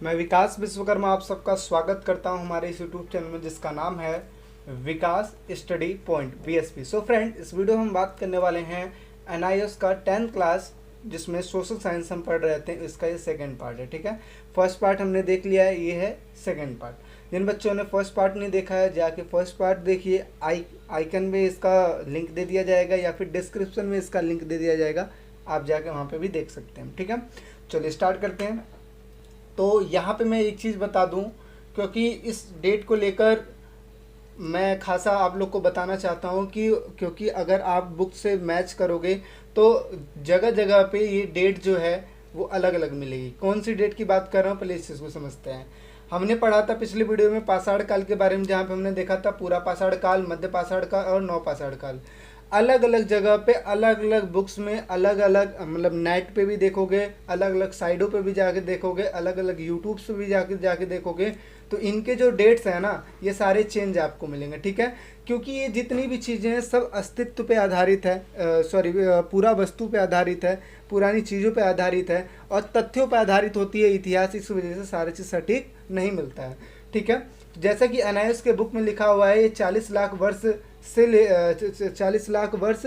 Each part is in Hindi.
मैं विकास विश्वकर्मा आप सबका स्वागत करता हूं हमारे इस यूट्यूब चैनल में जिसका नाम है Vikas study point BSP. So friend, इस वीडियो में हम बात करने वाले हैं एनआईएस का 10th क्लास जिसमें सोशल साइंस हम पढ़ रहे थे। इसका ये सेकंड पार्ट है, ठीक है। फर्स्ट पार्ट हमने देख लिया है, ये है सेकंड पार्ट। जिन बच्चों ने फर्स्ट पार्ट नहीं देखा है जाके फर्स्ट पार्ट देखिए। आइकन में इसका लिंक दे दिया जाएगा या फिर डिस्क्रिप्शन में इसका लिंक दे दिया जाएगा, आप जाके वहाँ पे भी देख सकते हैं, ठीक है। चलिए स्टार्ट करते हैं। तो यहाँ पे मैं एक चीज़ बता दूँ, क्योंकि इस डेट को लेकर मैं खासा आप लोग को बताना चाहता हूँ कि क्योंकि अगर आप बुक से मैच करोगे तो जगह जगह पे ये डेट जो है वो अलग अलग मिलेगी। कौन सी डेट की बात कर रहा हूँ, पहले इस चीज़ को समझते हैं। हमने पढ़ा था पिछले वीडियो में पाषाण काल के बारे में, जहाँ पे हमने देखा था पूरा पाषाण काल, मध्य पाषाण काल और नव पाषाण काल। अलग अलग जगह पे अलग अलग बुक्स में अलग अलग, मतलब नेट पे भी देखोगे, अलग अलग साइडों पे भी जाके देखोगे, अलग अलग यूट्यूब पे भी जाके देखोगे, तो इनके जो डेट्स हैं ना ये सारे चेंज आपको मिलेंगे, ठीक है। क्योंकि ये जितनी भी चीज़ें हैं सब अस्तित्व पे आधारित है, पूरा वस्तु पे आधारित है, पुरानी चीज़ों पे आधारित है और तथ्यों पे आधारित होती है इतिहास। इस वजह से सारी चीज़ सटीक नहीं मिलता है, ठीक है। जैसा कि एनआईएस के बुक में लिखा हुआ है, ये 40 लाख वर्ष से 40 लाख वर्ष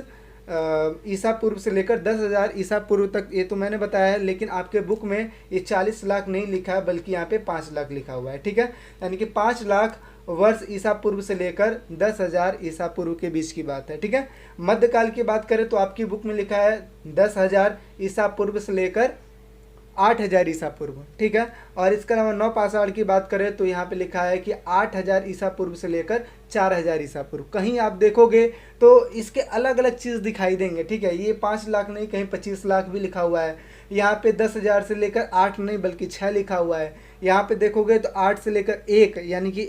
ईसा पूर्व से लेकर 10,000 ईसा पूर्व तक, ये तो मैंने बताया है। लेकिन आपके बुक में ये 40 लाख नहीं लिखा है, बल्कि यहाँ पे 5 लाख लिखा हुआ है, ठीक है। यानी कि 5 लाख वर्ष ईसा पूर्व से लेकर 10,000 ईसा पूर्व के बीच की बात है, ठीक है। मध्यकाल की बात करें तो आपकी बुक में लिखा है 10,000 ईसा पूर्व से लेकर 8,000 ईसा पूर्व, ठीक है। और इसके अलावा नव पाषाण की बात करें तो यहाँ पे लिखा है कि 8,000 ईसा पूर्व से लेकर 4,000 ईसा पूर्व। कहीं आप देखोगे तो इसके अलग अलग चीज़ दिखाई देंगे, ठीक है। ये 5 लाख नहीं, कहीं 25 लाख भी लिखा हुआ है। यहाँ पे 10,000 से लेकर 8 नहीं बल्कि 6 लिखा हुआ है। यहाँ पे देखोगे तो 8 से लेकर 1 यानी कि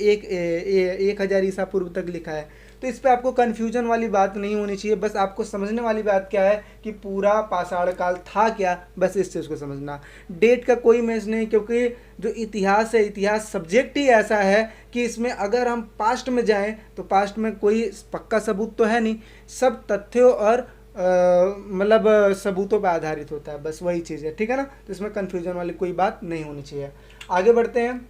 1,000 ईसा पूर्व तक लिखा है। तो इस पे आपको कन्फ्यूजन वाली बात नहीं होनी चाहिए। बस आपको समझने वाली बात क्या है कि पूरा पाषाण काल था क्या, बस इस चीज़ को समझना। डेट का कोई मैच नहीं, क्योंकि जो इतिहास है, इतिहास सब्जेक्ट ही ऐसा है कि इसमें अगर हम पास्ट में जाएं तो पास्ट में कोई पक्का सबूत तो है नहीं, सब तथ्यों और मतलब सबूतों पर आधारित होता है, बस वही चीज़ है, ठीक है ना। तो इसमें कन्फ्यूजन वाली कोई बात नहीं होनी चाहिए। आगे बढ़ते हैं।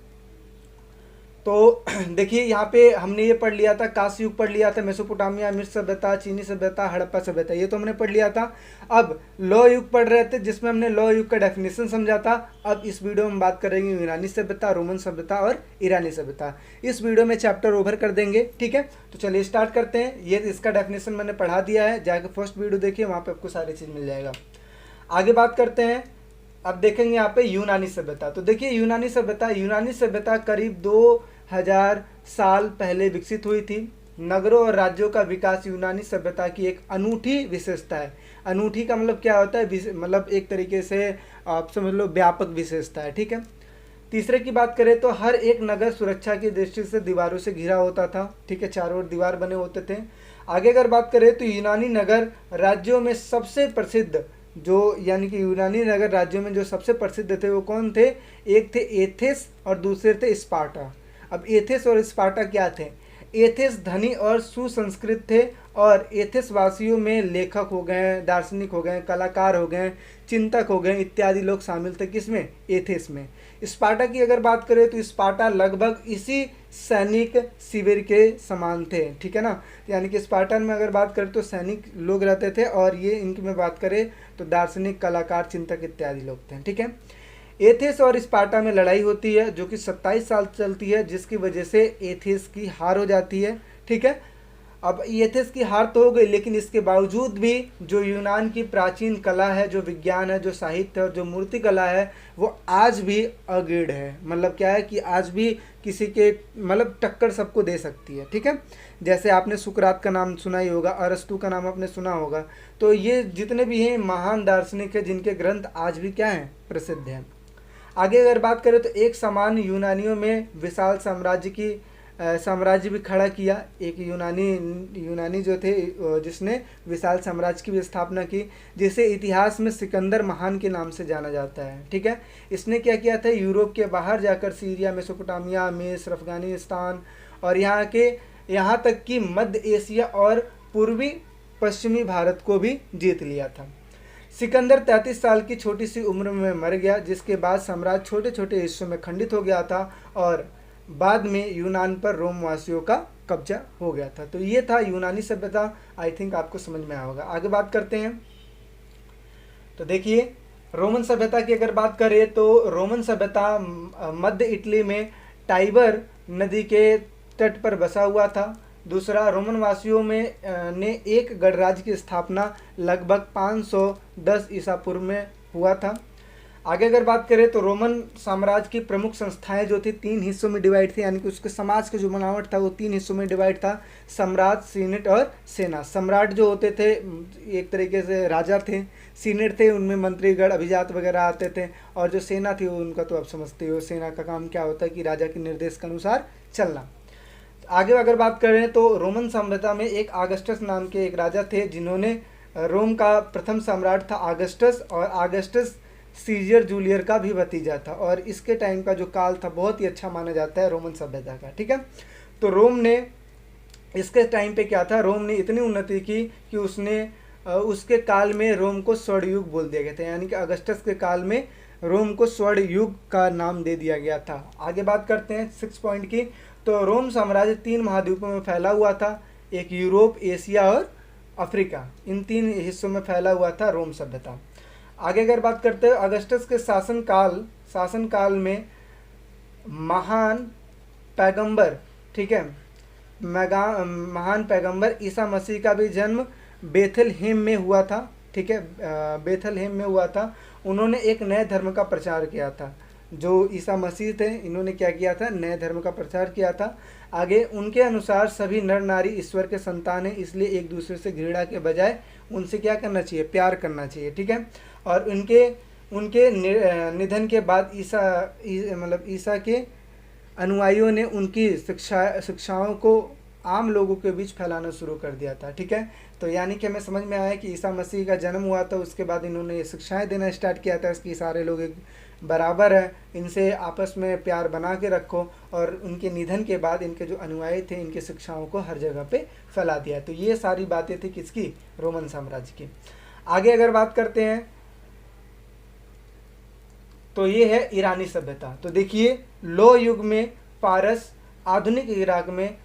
तो देखिए यहाँ पे हमने ये पढ़ लिया था, कांस्य युग पढ़ लिया था, मेसोपोटामिया, मिस्र सभ्यता, चीनी सभ्यता, हड़प्पा सभ्यता, ये तो हमने पढ़ लिया था। अब लौ युग पढ़ रहे थे जिसमें हमने लौ युग का डेफिनेशन समझा था। अब इस वीडियो में बात करेंगे यूनानी सभ्यता, रोमन सभ्यता और ईरानी सभ्यता। इस वीडियो में चैप्टर ओवर कर देंगे, ठीक है। तो चलिए स्टार्ट करते हैं। ये इसका डेफिनेशन मैंने पढ़ा दिया है, जाकर फर्स्ट वीडियो देखिए, वहाँ पर आपको सारी चीज़ मिल जाएगा। आगे बात करते हैं। अब देखेंगे यहाँ पे यूनानी सभ्यता। तो देखिए यूनानी सभ्यता करीब 2000 साल पहले विकसित हुई थी। नगरों और राज्यों का विकास यूनानी सभ्यता की एक अनूठी विशेषता है। अनूठी का मतलब क्या होता है, मतलब एक तरीके से आप समझ लो व्यापक विशेषता है, ठीक है। तीसरे की बात करें तो हर एक नगर सुरक्षा की दृष्टि से दीवारों से घिरा होता था, ठीक है, चारों ओर दीवार बने होते थे। आगे अगर बात करें तो यूनानी नगर राज्यों में सबसे प्रसिद्ध जो, यानी कि यूनानी नगर राज्यों में जो सबसे प्रसिद्ध थे वो कौन थे, एक थे एथेंस और दूसरे थे स्पार्टा। अब एथेंस और स्पार्टा क्या थे, एथेंस धनी और सुसंस्कृत थे और एथेंस वासियों में लेखक हो गए, दार्शनिक हो गए, कलाकार हो गए, चिंतक हो गए इत्यादि लोग शामिल थे, किसमें, एथेंस में। स्पार्टा की अगर बात करें तो स्पार्टा लगभग इसी सैनिक शिविर के समान थे, ठीक है ना। यानी कि स्पार्टन में अगर बात करें तो सैनिक लोग रहते थे और ये इनकी में बात करें तो दार्शनिक, कलाकार, चिंतक इत्यादि लोग थे, ठीक है। एथेंस और स्पार्टा में लड़ाई होती है जो कि 27 साल चलती है, जिसकी वजह से एथेंस की हार हो जाती है, ठीक है। अब एथेंस की हार तो हो गई, लेकिन इसके बावजूद भी जो यूनान की प्राचीन कला है, जो विज्ञान है, जो साहित्य है और जो मूर्ति कला है, वो आज भी अगेड़ है। मतलब क्या है कि आज भी किसी के मतलब टक्कर सबको दे सकती है, ठीक है। जैसे आपने सुकरात का नाम सुना ही होगा, अरस्तु का नाम आपने सुना होगा। तो ये जितने भी हैं महान दार्शनिक है जिनके ग्रंथ आज भी क्या हैं, प्रसिद्ध हैं। आगे अगर बात करें तो एक समान यूनानियों में विशाल साम्राज्य भी खड़ा किया। एक यूनानी जो थे जिसने विशाल साम्राज्य की भी स्थापना की, जिसे इतिहास में सिकंदर महान के नाम से जाना जाता है, ठीक है। इसने क्या किया था, यूरोप के बाहर जाकर सीरिया, मेसोपोटामिया, मिस्र, अफगानिस्तान और यहाँ तक कि मध्य एशिया और पूर्वी पश्चिमी भारत को भी जीत लिया था। सिकंदर 33 साल की छोटी सी उम्र में मर गया, जिसके बाद साम्राज्य छोटे छोटे हिस्सों में खंडित हो गया था और बाद में यूनान पर रोमवासियों का कब्जा हो गया था। तो ये था यूनानी सभ्यता। आई थिंक आपको समझ में आया होगा। आगे बात करते हैं। तो देखिए, रोमन सभ्यता की अगर बात करें तो रोमन सभ्यता मध्य इटली में टाइबर नदी के तट पर बसा हुआ था। दूसरा, रोमन वासियों में ने एक गणराज्य की स्थापना लगभग 510 ईसा पूर्व में हुआ था। आगे अगर बात करें तो रोमन साम्राज्य की प्रमुख संस्थाएं जो थी 3 हिस्सों में डिवाइड थी, यानी कि उसके समाज का जो बनावट था वो 3 हिस्सों में डिवाइड था, सम्राट, सीनेट और सेना। सम्राट जो होते थे एक तरीके से राजा थे, सीनेट थे उनमें मंत्रीगण अभिजात वगैरह आते थे, और जो सेना थी उनका तो आप समझते हो, सेना का काम क्या होता है कि राजा के निर्देश के अनुसार चलना। आगे अगर बात करें तो रोमन सभ्यता में एक आगस्टस नाम के एक राजा थे, जिन्होंने रोम का प्रथम सम्राट था आगस्टस, और आगस्टस सीजर जूलियर का भी भतीजा था, और इसके टाइम का जो काल था बहुत ही अच्छा माना जाता है रोमन सभ्यता का। ठीक है, तो रोम ने इसके टाइम पे क्या था, रोम ने इतनी उन्नति की कि उसने उसके काल में रोम को स्वर्ण युग बोल दिया गया था, यानी कि अगस्टस के काल में रोम को स्वर्ण युग का नाम दे दिया गया था। आगे बात करते हैं 6 पॉइंट की। तो रोम साम्राज्य 3 महाद्वीपों में फैला हुआ था, एक यूरोप, एशिया और अफ्रीका, इन 3 हिस्सों में फैला हुआ था रोम सभ्यता। आगे अगर बात करते हैं अगस्टस के शासनकाल में महान पैगंबर, ठीक है, महान पैगंबर ईसा मसीह का भी जन्म बेथलहेम में हुआ था। ठीक है, बेथलहेम में हुआ था। उन्होंने एक नए धर्म का प्रचार किया था। जो ईसा मसीह थे, इन्होंने क्या किया था, नए धर्म का प्रचार किया था। आगे उनके अनुसार सभी नर नारी ईश्वर के संतान हैं, इसलिए एक दूसरे से घृणा के बजाय उनसे क्या करना चाहिए, प्यार करना चाहिए। ठीक है, और उनके निधन के बाद ईसा के अनुयायियों ने उनकी शिक्षाओं को आम लोगों के बीच फैलाना शुरू कर दिया था। ठीक है, तो यानी कि हमें समझ में आया कि ईसा मसीह का जन्म हुआ था, उसके बाद इन्होंने ये शिक्षाएं देना स्टार्ट किया था कि सारे लोग एक बराबर है, इनसे आपस में प्यार बना के रखो, और उनके निधन के बाद इनके जो अनुयायी थे इनकी शिक्षाओं को हर जगह पे फैला दिया। तो ये सारी बातें थी किसकी, रोमन साम्राज्य की। आगे अगर बात करते हैं तो ये है ईरानी सभ्यता। तो देखिए, लो युग में फारस, आधुनिक इराक में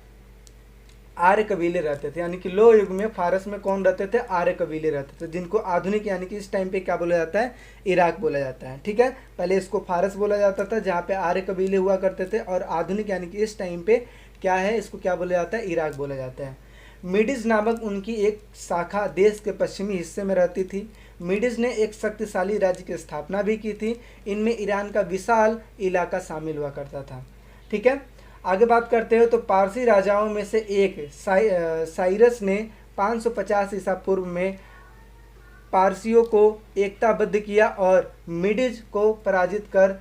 आर्य कबीले रहते थे, यानी कि लो युग में फारस में कौन रहते थे, आर्य कबीले रहते थे, जिनको आधुनिक यानी कि इस टाइम पे क्या बोला जाता है, इराक बोला जाता है। ठीक है, पहले इसको फारस बोला जाता था जहाँ पे आर्य कबीले हुआ करते थे, और आधुनिक यानी कि इस टाइम पे क्या है, इसको क्या बोला जाता है, इराक बोला जाता है। मीडिस नामक उनकी एक शाखा देश के पश्चिमी हिस्से में रहती थी। मीडिस ने एक शक्तिशाली राज्य की स्थापना भी की थी। इनमें ईरान का विशाल इलाका शामिल हुआ करता था। ठीक है, आगे बात करते हो तो पारसी राजाओं में से एक साइरस ने 550 ईसा पूर्व में पारसियों को एकताबद्ध किया और मीडिज को पराजित कर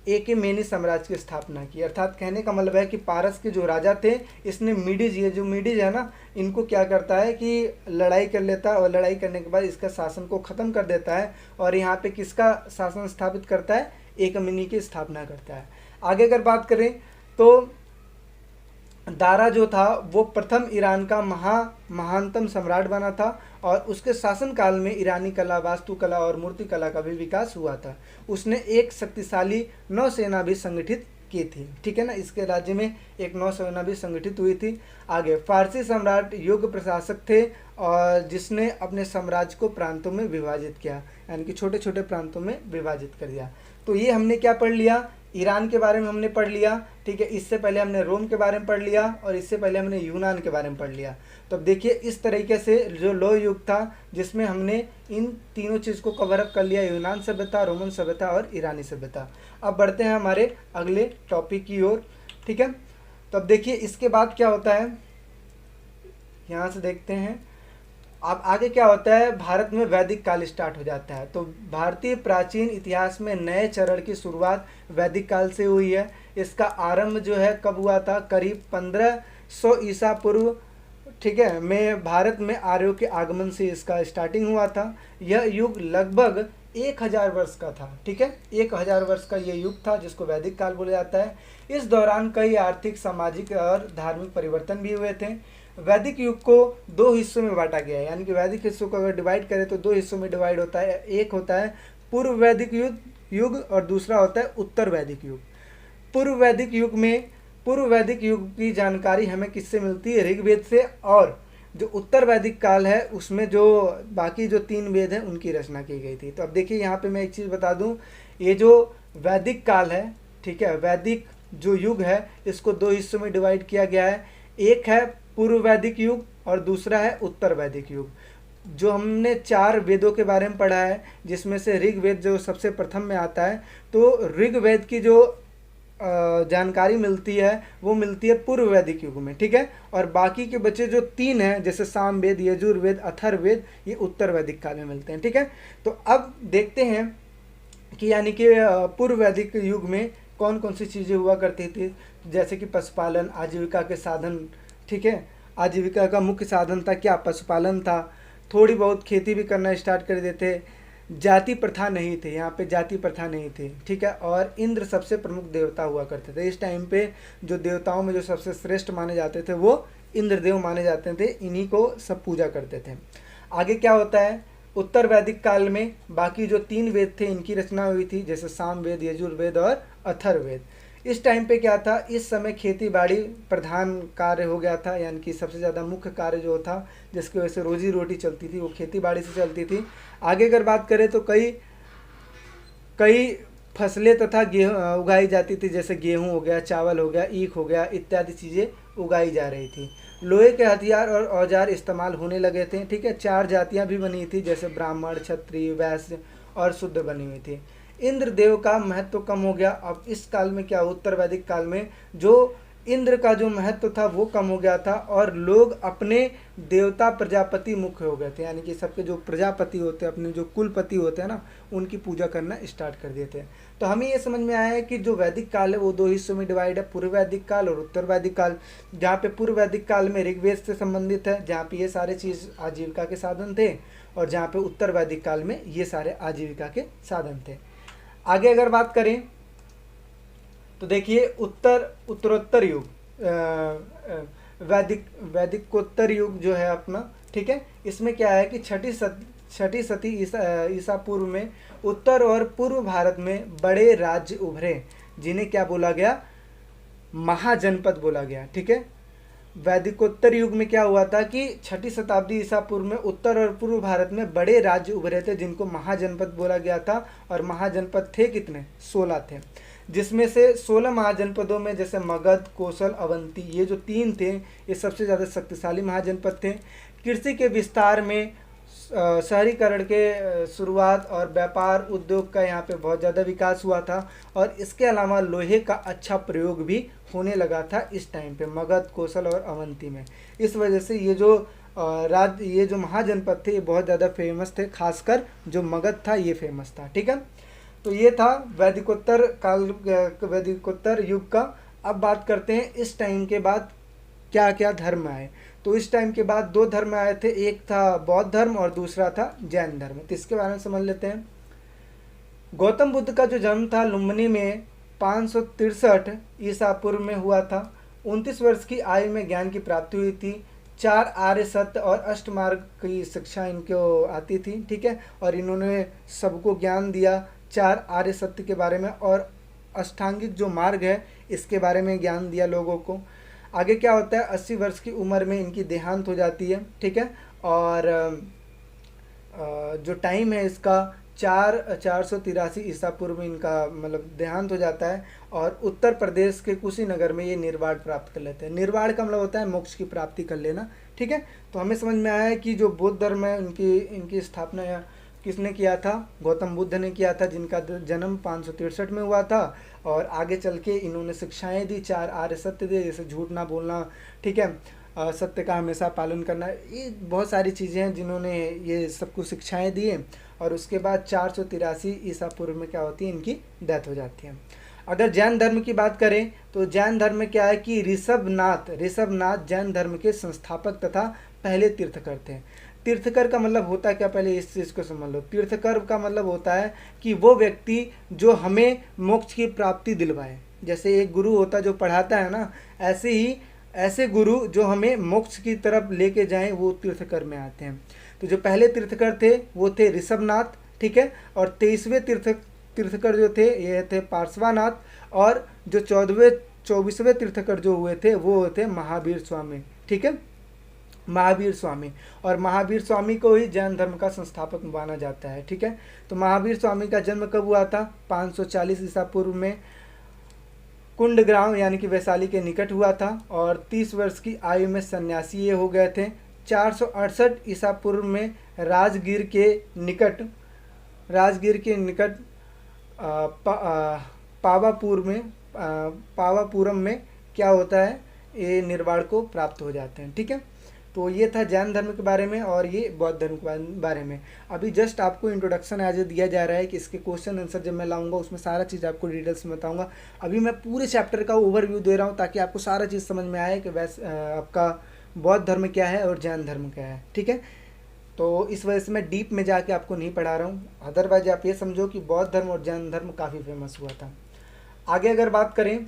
एकेमेनी साम्राज्य की स्थापना की। अर्थात कहने का मतलब है कि पारस के जो राजा थे, इसने मीडिज, ये जो मीडिज है ना, इनको क्या करता है कि लड़ाई कर लेता है, और लड़ाई करने के बाद इसका शासन को ख़त्म कर देता है, और यहाँ पे किसका शासन स्थापित करता है, एकेमेनी की स्थापना करता है। आगे अगर बात करें तो दारा जो था वो प्रथम ईरान का महानतम सम्राट बना था, और उसके शासनकाल में ईरानी कला, वास्तुकला और मूर्तिकला का भी विकास हुआ था। उसने एक शक्तिशाली नौसेना भी संगठित की थी। ठीक है ना, इसके राज्य में एक नौसेना भी संगठित हुई थी। आगे फारसी सम्राट योग्य प्रशासक थे, और जिसने अपने साम्राज्य को प्रांतों में विभाजित किया, यानी कि छोटे छोटे प्रांतों में विभाजित कर दिया। तो ये हमने क्या पढ़ लिया, ईरान के बारे में हमने पढ़ लिया। ठीक है, इससे पहले हमने रोम के बारे में पढ़ लिया, और इससे पहले हमने यूनान के बारे में पढ़ लिया। तो अब देखिए, इस तरीके से जो लो युग था जिसमें हमने इन तीनों चीज़ को कवर अप कर लिया, यूनान सभ्यता, रोमन सभ्यता और ईरानी सभ्यता। अब बढ़ते हैं हमारे अगले टॉपिक की ओर। ठीक है, तो अब देखिए इसके बाद क्या होता है, यहाँ से देखते हैं। अब आगे क्या होता है, भारत में वैदिक काल स्टार्ट हो जाता है। तो भारतीय प्राचीन इतिहास में नए चरण की शुरुआत वैदिक काल से हुई है। इसका आरंभ जो है कब हुआ था, करीब 1500 ईसा पूर्व, ठीक है, में भारत में आर्यों के आगमन से इसका स्टार्टिंग हुआ था। यह युग लगभग 1000 वर्ष का था। ठीक है, 1000 वर्ष का ये युग था जिसको वैदिक काल बोला जाता है। इस दौरान कई आर्थिक, सामाजिक और धार्मिक परिवर्तन भी हुए थे। वैदिक युग को दो हिस्सों में बांटा गया है, यानी कि वैदिक हिस्सों को अगर डिवाइड करें तो दो हिस्सों में डिवाइड होता है। एक होता है पूर्व वैदिक युग और दूसरा होता है उत्तर वैदिक युग। पूर्व वैदिक युग की जानकारी हमें किससे मिलती है? ऋग्वेद से। और जो उत्तर वैदिक काल है उसमें जो बाकी जो 3 वेद हैं उनकी रचना की गई थी। तो अब देखिए यहाँ पे मैं एक चीज़ बता दूँ, ये जो वैदिक काल है, ठीक है, वैदिक जो युग है इसको दो हिस्सों में डिवाइड किया गया है। एक है पूर्व वैदिक युग और दूसरा है उत्तर वैदिक युग। जो हमने 4 वेदों के बारे में पढ़ा है जिसमें से ऋग्वेद जो सबसे प्रथम में आता है, तो ऋग्वेद की जो जानकारी मिलती है वो मिलती है पूर्व वैदिक युग में, ठीक है। और बाकी के बचे जो 3 हैं जैसे सामवेद, यजुर्वेद, अथर्ववेद, ये उत्तर वैदिक काल में मिलते हैं, ठीक है। तो अब देखते हैं कि यानी कि पूर्व वैदिक युग में कौन कौन सी चीज़ें हुआ करती थी, जैसे कि पशुपालन, आजीविका के साधन, ठीक है। आजीविका का मुख्य साधन था क्या? पशुपालन था। थोड़ी बहुत खेती भी करना स्टार्ट कर देते। जाति प्रथा नहीं थी, यहाँ पे जाति प्रथा नहीं थी, ठीक है। और इंद्र सबसे प्रमुख देवता हुआ करते थे। इस टाइम पे जो देवताओं में जो सबसे श्रेष्ठ माने जाते थे वो इंद्रदेव माने जाते थे, इन्हीं को सब पूजा करते थे। आगे क्या होता है? उत्तर वैदिक काल में बाकी जो 3 वेद थे इनकी रचना हुई थी, जैसे सामवेद, यजुर्वेद और अथर्ववेद। इस टाइम पे क्या था? इस समय खेती बाड़ी प्रधान कार्य हो गया था, यानी कि सबसे ज़्यादा मुख्य कार्य जो था जिसकी वजह से रोजी रोटी चलती थी वो खेती बाड़ी से चलती थी। आगे अगर बात करें तो कई फसलें तथा गेहूँ उगाई जाती थी, जैसे गेहूँ हो गया, चावल हो गया, ईख हो गया, इत्यादि चीज़ें उगाई जा रही थी। लोहे के हथियार और औजार इस्तेमाल होने लगे थे, ठीक है। 4 जातियाँ भी बनी थी, जैसे ब्राह्मण, क्षत्रिय, वैश्य और शूद्र बनी हुई थी। इंद्रदेव का महत्व कम हो गया। अब इस काल में क्या, उत्तर वैदिक काल में जो इंद्र का जो महत्व था वो कम हो गया था और लोग अपने देवता प्रजापति मुख्य हो गए थे, यानी कि सबके जो प्रजापति होते हैं, अपने जो कुलपति होते हैं ना, उनकी पूजा करना स्टार्ट कर दिए थे। तो हमें ये समझ में आया है कि जो वैदिक काल है वो दो हिस्सों में डिवाइड है, पूर्व वैदिक काल और उत्तर वैदिक काल। जहाँ पे पूर्व वैदिक काल में ऋग्वेद से संबंधित है, जहाँ पे ये सारे चीज़ आजीविका के साधन थे, और जहाँ पे उत्तर वैदिक काल में ये सारे आजीविका के साधन थे। आगे अगर बात करें तो देखिए उत्तरोत्तर युग, वैदिकोत्तर युग जो है अपना, ठीक है। इसमें क्या है कि छठी सदी ईसा पूर्व में उत्तर और पूर्व भारत में बड़े राज्य उभरे, जिन्हें क्या बोला गया? महाजनपद बोला गया, ठीक है। वैदिकोत्तर युग में क्या हुआ था कि 6ठी शताब्दी ईसा पूर्व में उत्तर और पूर्व भारत में बड़े राज्य उभरे थे जिनको महाजनपद बोला गया था। और महाजनपद थे कितने? 16 थे, जिसमें से 16 महाजनपदों में जैसे मगध, कोसल, अवंती, ये जो 3 थे ये सबसे ज़्यादा शक्तिशाली महाजनपद थे। कृषि के विस्तार में, शहरीकरण के शुरुआत और व्यापार उद्योग का यहाँ पे बहुत ज़्यादा विकास हुआ था। और इसके अलावा लोहे का अच्छा प्रयोग भी होने लगा था इस टाइम पे मगध, कोसल और अवंती में। इस वजह से ये जो महाजनपद थे ये बहुत ज़्यादा फेमस थे, खासकर जो मगध था ये फेमस था, ठीक है। तो ये था वैदिकोत्तर युग का। अब बात करते हैं इस टाइम के बाद क्या क्या धर्म आए। तो इस टाइम के बाद 2 धर्म आए थे, एक था बौद्ध धर्म और दूसरा था जैन धर्म। तो इसके बारे में समझ लेते हैं। गौतम बुद्ध का जो जन्म था लुम्बिनी में 563 ईसा पूर्व में हुआ था। 29 वर्ष की आयु में ज्ञान की प्राप्ति हुई थी। 4 आर्य सत्य और अष्टमार्ग की शिक्षा इनको आती थी, ठीक है। और इन्होंने सबको ज्ञान दिया 4 आर्य सत्य के बारे में, और अष्टांगिक जो मार्ग है इसके बारे में ज्ञान दिया लोगों को। आगे क्या होता है, 80 वर्ष की उम्र में इनकी देहांत हो जाती है, ठीक है। और जो टाइम है इसका 483 ईसा पूर्व में इनका मतलब देहांत हो जाता है। और उत्तर प्रदेश के कुशीनगर में ये निर्वाण प्राप्त कर लेते हैं। निर्वाण का मतलब होता है मोक्ष की प्राप्ति कर लेना, ठीक है। तो हमें समझ में आया है कि जो बौद्ध धर्म है इनकी स्थापना किसने किया था? गौतम बुद्ध ने किया था, जिनका जन्म 563 में हुआ था। और आगे चल के इन्होंने शिक्षाएं दी, 4 आर्य सत्य दिए, जैसे झूठ ना बोलना, ठीक है, सत्य का हमेशा पालन करना, ये बहुत सारी चीज़ें हैं जिन्होंने ये सबको शिक्षाएं दी हैं। और उसके बाद 483 ईसा पूर्व में क्या होती है, इनकी डेथ हो जाती है। अगर जैन धर्म की बात करें तो जैन धर्म में क्या है कि ऋषभनाथ जैन धर्म के संस्थापक तथा पहले तीर्थकर थे। तीर्थकर का मतलब होता है क्या, पहले इस चीज़ को समझ लो। तीर्थकर का मतलब होता है कि वो व्यक्ति जो हमें मोक्ष की प्राप्ति दिलवाए। जैसे एक गुरु होता है जो पढ़ाता है ना, ऐसे ही ऐसे गुरु जो हमें मोक्ष की तरफ लेके जाएं वो तीर्थकर में आते हैं। तो जो पहले तीर्थकर थे वो थे ऋषभनाथ, ठीक है, और 23वें तीर्थकर जो थे ये थे पार्श्वनाथ, और जो 24वें तीर्थकर जो हुए थे वो थे महावीर स्वामी, ठीक है, महावीर स्वामी। और महावीर स्वामी को ही जैन धर्म का संस्थापक माना जाता है, ठीक है। तो महावीर स्वामी का जन्म कब हुआ था? 540 ईसा पूर्व में कुंडग्राम यानी कि वैशाली के निकट हुआ था, और 30 वर्ष की आयु में सन्यासी ये हो गए थे। 468 ईसा पूर्व में राजगीर के निकट पावापुरम में क्या होता है, ये निर्वाण को प्राप्त हो जाते हैं, ठीक है। तो ये था जैन धर्म के बारे में और ये बौद्ध धर्म के बारे में। अभी जस्ट आपको इंट्रोडक्शन एज दिया जा रहा है कि इसके क्वेश्चन आंसर जब मैं लाऊंगा उसमें सारा चीज़ आपको डिटेल्स में बताऊंगा। अभी मैं पूरे चैप्टर का ओवरव्यू दे रहा हूँ ताकि आपको सारा चीज़ समझ में आए कि वैसे आपका बौद्ध धर्म क्या है और जैन धर्म क्या है, ठीक है। तो इस वजह से मैं डीप में जाके आपको नहीं पढ़ा रहा हूँ, अदरवाइज आप ये समझो कि बौद्ध धर्म और जैन धर्म काफ़ी फेमस हुआ था। आगे अगर बात करें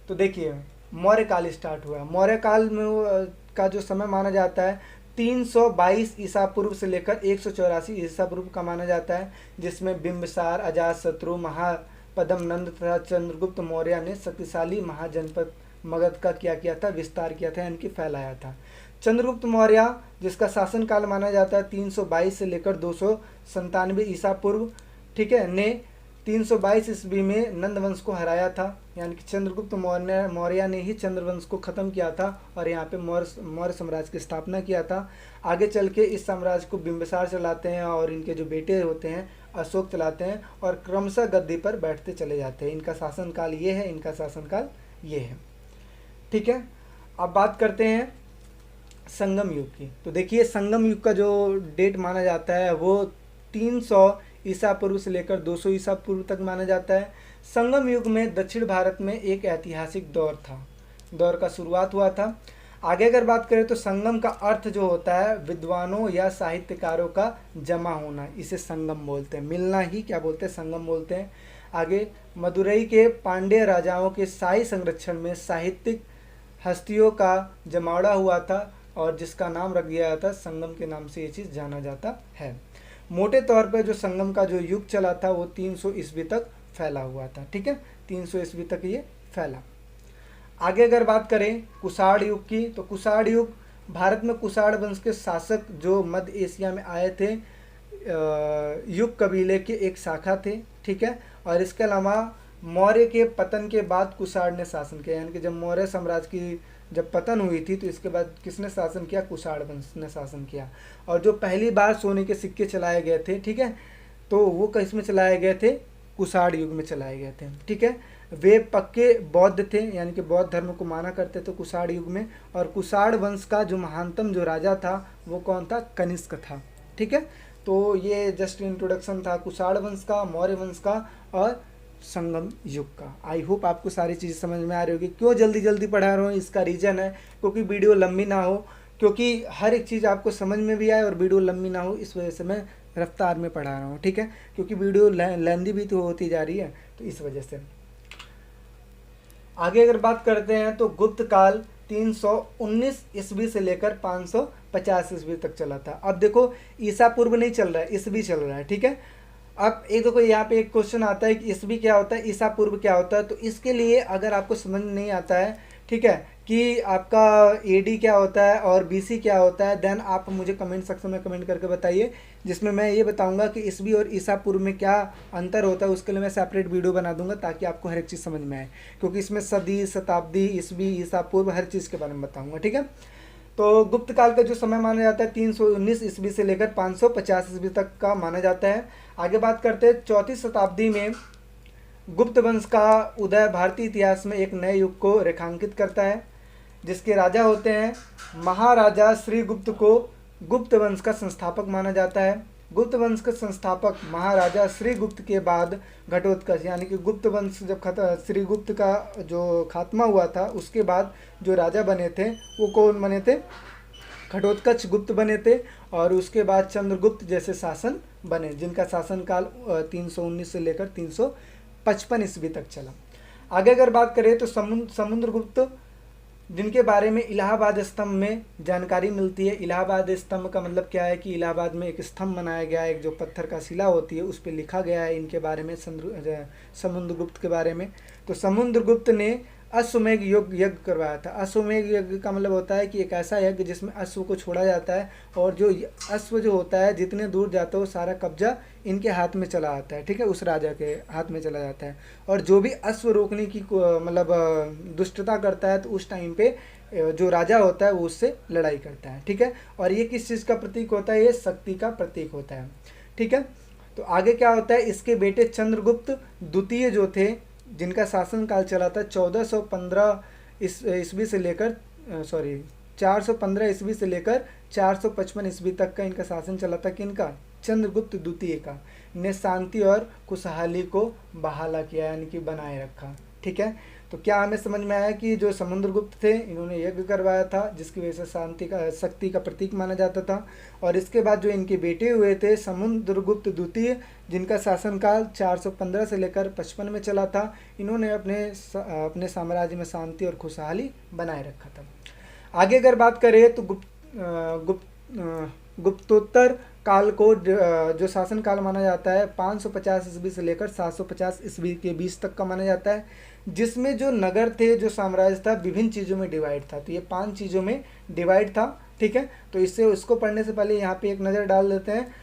तो देखिए मौर्य काल स्टार्ट हुआ। मौर्य काल में का जो समय माना जाता है 322 ईसा पूर्व से लेकर 184 ईसा पूर्व का माना जाता है, जिसमें बिंबिसार, अजातशत्रु, महापद्म नंद तथा चंद्रगुप्त मौर्य ने शक्तिशाली महाजनपद मगध का क्या किया था, विस्तार किया था, यानी कि फैलाया था। चंद्रगुप्त मौर्य जिसका शासनकाल माना जाता है 322 से लेकर 297 ईसा पूर्व, ठीक है, ने 322 ईस्वी में नंद वंश को हराया था, यानी कि चंद्रगुप्त मौर्य ने ही चंद्र वंश को ख़त्म किया था और यहाँ पे मौर्य साम्राज्य की स्थापना किया था। आगे चल के इस साम्राज्य को बिंबिसार चलाते हैं और इनके जो बेटे होते हैं अशोक चलाते हैं और क्रमशः गद्दी पर बैठते चले जाते हैं। इनका शासनकाल ये है, इनका शासनकाल ये है, ठीक है। अब बात करते हैं संगम युग की। तो देखिए संगम युग का जो डेट माना जाता है वो 300 ईसा पूर्व से लेकर 200 ईसा पूर्व तक माना जाता है। संगम युग में दक्षिण भारत में एक ऐतिहासिक दौर का शुरुआत हुआ था। आगे अगर बात करें तो संगम का अर्थ जो होता है विद्वानों या साहित्यकारों का जमा होना, इसे संगम बोलते हैं। मिलना ही क्या बोलते हैं, संगम बोलते हैं। आगे मदुरई के पांड्य राजाओं के शाही संरक्षण में साहित्यिक हस्तियों का जमावड़ा हुआ था और जिसका नाम रख दिया जाता, संगम के नाम से ये चीज़ जाना जाता है। मोटे तौर पर जो संगम का जो युग चला था वो 300 ईस्वी तक फैला हुआ था, ठीक है, 300 ईस्वी तक ये फैला। आगे अगर बात करें कुषाण युग की, तो कुषाण युग भारत में कुषाण वंश के शासक जो मध्य एशिया में आए थे युग कबीले के एक शाखा थे, ठीक है। और इसके अलावा मौर्य के पतन के बाद कुषाण ने शासन किया, यानी कि जब मौर्य साम्राज्य की जब पतन हुई थी तो इसके बाद किसने शासन किया, कुषाण वंश ने शासन किया। और जो पहली बार सोने के सिक्के चलाए गए थे, ठीक है, तो वो किस में चलाए गए थे, कुषाण युग में चलाए गए थे, ठीक है। वे पक्के बौद्ध थे, यानी कि बौद्ध धर्म को माना करते थे कुषाण युग में। और कुषाण वंश का जो महानतम जो राजा था वो कौन था, कनिष्क था, ठीक है। तो ये जस्ट इंट्रोडक्शन था कुषाण वंश का, मौर्य वंश का और संगम युग का। आई होप आपको सारी चीज़ समझ में आ रही होगी। क्यों जल्दी जल्दी पढ़ा रहा हूँ, इसका रीज़न है क्योंकि वीडियो लंबी ना हो, क्योंकि हर एक चीज़ आपको समझ में भी आए और वीडियो लंबी ना हो, इस वजह से मैं रफ्तार में पढ़ा रहा हूँ, ठीक है, क्योंकि वीडियो लेंदी भी तो होती जा रही है, तो इस वजह से। आगे अगर बात करते हैं तो गुप्त काल 319 ईस्वी से लेकर 550 ईस्वी तक चला था। अब देखो ईसा पूर्व नहीं चल रहा है, ईस्वी चल रहा है, ठीक है। अब एक देखो यहाँ पे एक क्वेश्चन आता है कि ईस्वी क्या होता है, ईसा पूर्व क्या होता है। तो इसके लिए अगर आपको समझ नहीं आता है, ठीक है, कि आपका एडी क्या होता है और बीसी क्या होता है, देन आप मुझे कमेंट सेक्शन में कमेंट करके बताइए, जिसमें मैं ये बताऊंगा कि ईस्वी और ईसा पूर्व में क्या अंतर होता है। उसके लिए मैं सेपरेट वीडियो बना दूंगा ताकि आपको हर एक चीज़ समझ में आए, क्योंकि इसमें सदी, शताब्दी, ईस्वी, ईसा पूर्व हर चीज़ के बारे में बताऊँगा, ठीक है। तो गुप्त काल का जो समय माना जाता है 319 ईस्वी से लेकर 550 ईस्वी तक का माना जाता है। आगे बात करते हैं 4वीं शताब्दी में गुप्त वंश का उदय भारतीय इतिहास में एक नए युग को रेखांकित करता है, जिसके राजा होते हैं महाराजा श्रीगुप्त को गुप्त वंश का संस्थापक माना जाता है। गुप्त वंश के संस्थापक महाराजा श्रीगुप्त के बाद घटोत्कच, यानी कि गुप्त वंश जब श्रीगुप्त का जो खात्मा हुआ था उसके बाद जो राजा बने थे वो कौन बने थे, घटोत्कच गुप्त बने थे। और उसके बाद चंद्रगुप्त जैसे शासन बने, जिनका शासनकाल 319 से लेकर 355 ईस्वी तक चला। आगे अगर बात करें तो समुद्रगुप्त जिनके बारे में इलाहाबाद स्तंभ में जानकारी मिलती है। इलाहाबाद स्तंभ का मतलब क्या है कि इलाहाबाद में एक स्तंभ बनाया गया है, एक जो पत्थर का शिला होती है उस पर लिखा गया है इनके बारे में, समुद्रगुप्त के बारे में। तो समुद्रगुप्त ने अश्वमेध यज्ञ करवाया था। अश्वमेध यज्ञ का मतलब होता है कि एक ऐसा यज्ञ जिसमें अश्व को छोड़ा जाता है और जो अश्व जो होता है जितने दूर जाता है वो सारा कब्जा इनके हाथ में चला आता है, ठीक है, उस राजा के हाथ में चला जाता है। और जो भी अश्व रोकने की मतलब दुष्टता करता है तो उस टाइम पे जो राजा होता है वो उससे लड़ाई करता है, ठीक है। और ये किस चीज़ का प्रतीक होता है, ये शक्ति का प्रतीक होता है, ठीक है। तो आगे क्या होता है, इसके बेटे चंद्रगुप्त द्वितीय जो थे, जिनका शासनकाल चला था 1415 ईस्वी से लेकर 415 ईस्वी से लेकर 455 ईस्वी तक का इनका शासन चला था। किनका, चंद्रगुप्त द्वितीय का, ने शांति और खुशहाली को बहाल किया, यानी कि बनाए रखा, ठीक है। तो क्या हमें समझ में आया कि जो समुद्रगुप्त थे इन्होंने यज्ञ करवाया था जिसकी वजह से शांति का, शक्ति का प्रतीक माना जाता था। और इसके बाद जो इनके बेटे हुए थे समुद्रगुप्त द्वितीय, जिनका शासनकाल 415 से लेकर 55 में चला था, इन्होंने अपने साम्राज्य में शांति और खुशहाली बनाए रखा था। आगे अगर बात करें तो गुप्तोत्तर काल को जो शासन काल माना जाता है 550 ईस्वी से लेकर 750 ईस्वी के बीच तक का माना जाता है, जिसमें जो नगर थे, जो साम्राज्य था, विभिन्न चीज़ों में डिवाइड था। तो ये 5 चीज़ों में डिवाइड था, ठीक है। तो इससे उसको पढ़ने से पहले यहाँ पे एक नज़र डाल देते हैं।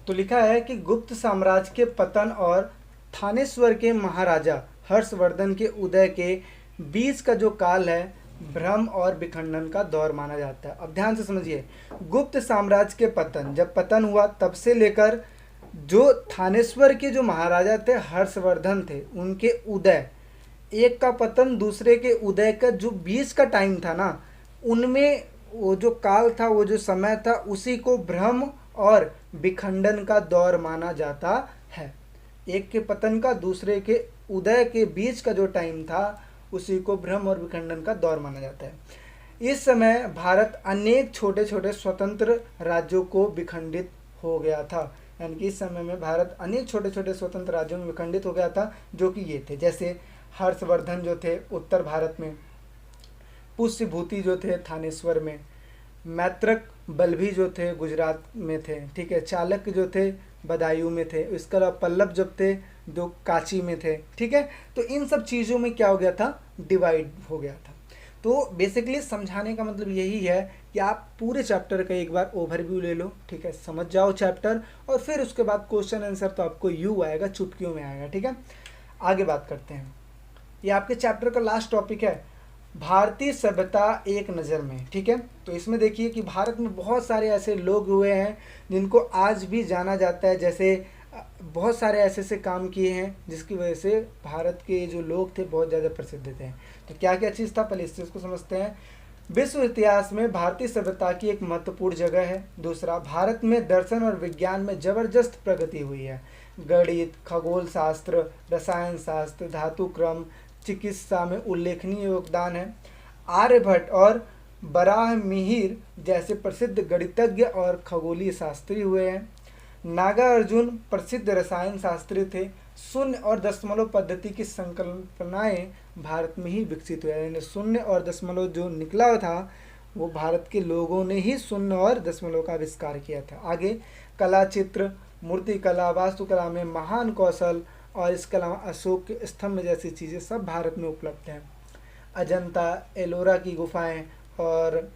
तो लिखा है कि गुप्त साम्राज्य के पतन और थानेश्वर के महाराजा हर्षवर्धन के उदय के बीच का जो काल है भ्रम और विखंडन का दौर माना जाता है। अब ध्यान से समझिए, गुप्त साम्राज्य के पतन, जब पतन हुआ तब से लेकर जो थानेश्वर के जो महाराजा थे हर्षवर्धन थे, उनके उदय, एक का पतन दूसरे के उदय का जो बीच का टाइम था ना, उनमें वो जो काल था, वो जो समय था, उसी को भ्रम और विखंडन का दौर माना जाता है। एक के पतन का दूसरे के उदय के बीच का जो टाइम था उसी को भ्रम और विखंडन का दौर माना जाता है। इस समय भारत अनेक छोटे छोटे स्वतंत्र राज्यों को विखंडित हो गया था, यानी कि इस समय में भारत अनेक छोटे छोटे स्वतंत्र राज्यों में विखंडित हो गया था, जो कि ये थे, जैसे हर्षवर्धन जो थे उत्तर भारत में, पुष्यभूति जो थे थानेश्वर में, मैत्रक बल्लभी जो थे गुजरात में थे, ठीक है, चालुक्य जो थे बदायूं में थे, इसके अलावा पल्लव जब थे जो कांची में थे, ठीक है। तो इन सब चीज़ों में क्या हो गया था, डिवाइड हो गया था। तो बेसिकली समझाने का मतलब यही है कि आप पूरे चैप्टर का एक बार ओवरव्यू ले लो, ठीक है, समझ जाओ चैप्टर, और फिर उसके बाद क्वेश्चन आंसर तो आपको यूँ आएगा, चुटकियों में आएगा, ठीक है। आगे बात करते हैं, ये आपके चैप्टर का लास्ट टॉपिक है, भारतीय सभ्यता एक नज़र में, ठीक है। तो इसमें देखिए कि भारत में बहुत सारे ऐसे लोग हुए हैं जिनको आज भी जाना जाता है, जैसे बहुत सारे ऐसे ऐसे काम किए हैं जिसकी वजह से भारत के जो लोग थे बहुत ज़्यादा प्रसिद्ध थे। तो क्या क्या चीज़ था, पहले इस चीज़ को समझते हैं। विश्व इतिहास में भारतीय सभ्यता की एक महत्वपूर्ण जगह है। दूसरा, भारत में दर्शन और विज्ञान में ज़बरदस्त प्रगति हुई है। गणित, खगोल शास्त्र, रसायन शास्त्र, धातु क्रम, चिकित्सा में उल्लेखनीय योगदान है। आर्यभट्ट और बराहमिहिर जैसे प्रसिद्ध गणितज्ञ और खगोलीय शास्त्री हुए हैं। नागार्जुन प्रसिद्ध रसायन शास्त्री थे। शून्य और दशमलव पद्धति की संकल्पनाएं भारत में ही विकसित हुई, यानी शून्य और दशमलव जो निकला था वो भारत के लोगों ने ही शून्य और दशमलव का आविष्कार किया था। आगे कला, चित्र, मूर्तिकला, वास्तुकला में महान कौशल, और इसके अलावा अशोक के स्तंभ जैसी चीज़ें सब भारत में उपलब्ध हैं। अजंता, एलोरा की गुफाएं और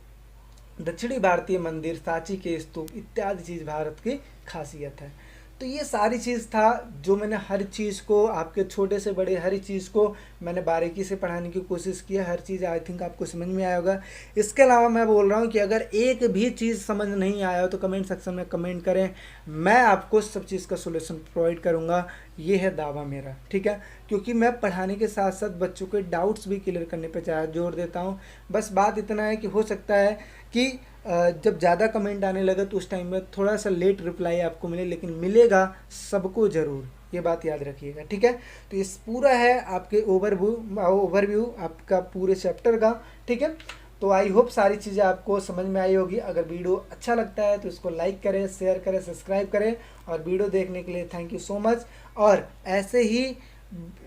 दक्षिणी भारतीय मंदिर, सांची के स्तूप इत्यादि चीज़ भारत की खासियत है। तो ये सारी चीज़ था जो मैंने हर चीज़ को, आपके छोटे से बड़े हर चीज़ को मैंने बारीकी से पढ़ाने की कोशिश की है। हर चीज़ आई थिंक आपको समझ में आया होगा। इसके अलावा मैं बोल रहा हूँ कि अगर एक भी चीज़ समझ नहीं आया हो तो कमेंट सेक्शन में कमेंट करें, मैं आपको सब चीज़ का सोल्यूशन प्रोवाइड करूँगा, ये है दावा मेरा, ठीक है। क्योंकि मैं पढ़ाने के साथ साथ बच्चों के डाउट्स भी क्लियर करने पर जोर देता हूँ। बस बात इतना है कि हो सकता है कि जब ज़्यादा कमेंट आने लगे तो उस टाइम में थोड़ा सा लेट रिप्लाई आपको मिले, लेकिन मिलेगा सबको ज़रूर, ये बात याद रखिएगा, ठीक है। तो इस पूरा है आपके ओवरव्यू आपका पूरे चैप्टर का, ठीक है। तो आई होप सारी चीज़ें आपको समझ में आई होगी। अगर वीडियो अच्छा लगता है तो इसको लाइक करें, शेयर करें, सब्सक्राइब करें, और वीडियो देखने के लिए थैंक यू सो मच। और ऐसे ही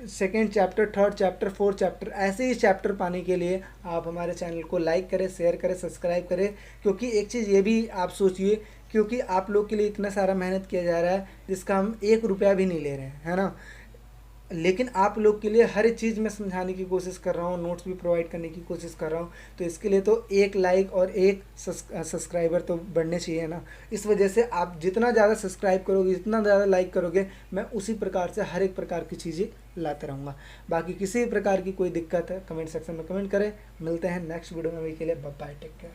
second chapter, third chapter, fourth chapter, ऐसे ही चैप्टर पाने के लिए आप हमारे चैनल को लाइक करें, शेयर करें, सब्सक्राइब करें। क्योंकि एक चीज़ ये भी आप सोचिए, क्योंकि आप लोग के लिए इतना सारा मेहनत किया जा रहा है जिसका हम 1 रुपया भी नहीं ले रहे हैं, है ना। लेकिन आप लोग के लिए हर एक चीज़ मैं समझाने की कोशिश कर रहा हूँ, नोट्स भी प्रोवाइड करने की कोशिश कर रहा हूँ। तो इसके लिए तो एक लाइक और एक सब्सक्राइबर तो बढ़ने चाहिए ना। इस वजह से आप जितना ज़्यादा सब्सक्राइब करोगे, जितना ज़्यादा लाइक करोगे, मैं उसी प्रकार से हर एक प्रकार की चीज़ें लाते रहूँगा। बाकी किसी भी प्रकार की कोई दिक्कत है कमेंट सेक्शन में कमेंट करें। मिलते हैं नेक्स्ट वीडियो में, अभी के लिए बाय बाय, टेक केयर।